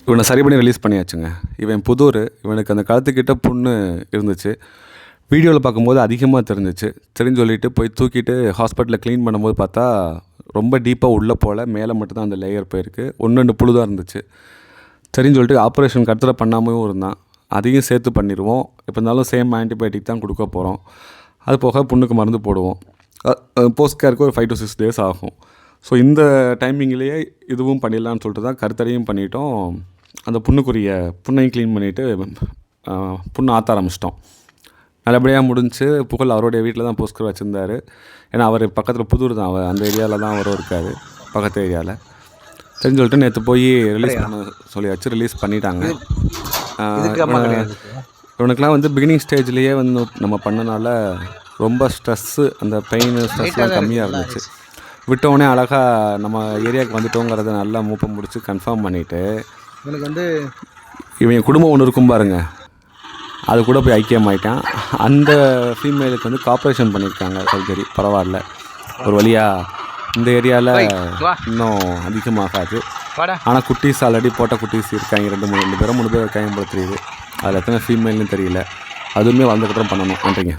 இவனை சரி பண்ணி ரிலீஸ் பண்ணியாச்சுங்க. இவன் புதூர். இவனுக்கு அந்த கழுத்துக்கிட்ட புண்ணு இருந்துச்சு. வீடியோவில் பார்க்கும்போது அதிகமாக தெரிஞ்சிச்சு. சரின்னு சொல்லிட்டு போய் தூக்கிட்டு ஹாஸ்பிட்டலில் க்ளீன் பண்ணும்போது பார்த்தா ரொம்ப டீப்பாக உள்ளே போல், மேலே மட்டும்தான் அந்த லேயர் போயிருக்கு. 1-2 புழு தான் இருந்துச்சு. சரின்னு சொல்லிட்டு ஆப்ரேஷன் கருத்தில் பண்ணாமையும் இருந்தான். அதையும் சேர்த்து பண்ணிடுவோம். எப்போ இருந்தாலும் சேம் ஆன்டிபயோட்டிக் தான் கொடுக்க போகிறோம். அது போக புண்ணுக்கு மருந்து போடுவோம். போஸ்ட் கேருக்கு ஒரு 5 to 6 days ஆகும். ஸோ இந்த டைமிங்லேயே இதுவும் பண்ணிடலான்னு சொல்லிட்டு தான் கருத்தடையும் பண்ணிட்டோம். அந்த புண்ணையும் க்ளீன் பண்ணிவிட்டு புண்ணை ஆற்ற ஆரம்பிச்சிட்டோம். நல்லபடியாக முடிஞ்சு. புகழ் அவருடைய வீட்டில் தான் போஸ்கர் வச்சுருந்தார். ஏன்னா அவர் பக்கத்தில் புதூர் தான், அவர் அந்த ஏரியாவில் தான் அவரும் இருக்கார், பக்கத்து ஏரியாவில். தெரிஞ்சு சொல்லிட்டு நேற்று போய் ரிலீஸ் பண்ண சொல்லியாச்சு. ரிலீஸ் பண்ணிட்டாங்க. இவனுக்கெலாம் வந்து பிகினிங் ஸ்டேஜ்லேயே வந்து நம்ம பண்ணனால ரொம்ப ஸ்ட்ரெஸ்ஸு, அந்த பெயின் ஸ்ட்ரெஸ்லாம் கம்மியாக இருந்துச்சு. விட்டவுடனே அழகாக நம்ம ஏரியாவுக்கு வந்துட்டோங்கிறத நல்லா மூப்பை முடிச்சு கன்ஃபார்ம் பண்ணிவிட்டு எனக்கு வந்து இவன் குடும்பம் ஒன்று இருக்கும் பாருங்க, அது கூட போய் ஐக்கியமாயிட்டான். அந்த ஃபீமேலுக்கு வந்து காப்ரேஷன் பண்ணியிருக்காங்க, சர்ஜரி. பரவாயில்ல, ஒரு வழியாக இந்த ஏரியாவில் இன்னும் அதிகமாகாது. ஆனால் குட்டீஸ் ஆல்ரெடி போட்ட குட்டீஸ் இருக்காங்க. 2 பேரும் 3 பேர் இருக்காங்க போல தெரியுது. அதில் எத்தனை ஃபீமேல்னு தெரியல. அதுவுமே வளர்ந்துக்கிட்டும் பண்ணணும். நன்றிங்க.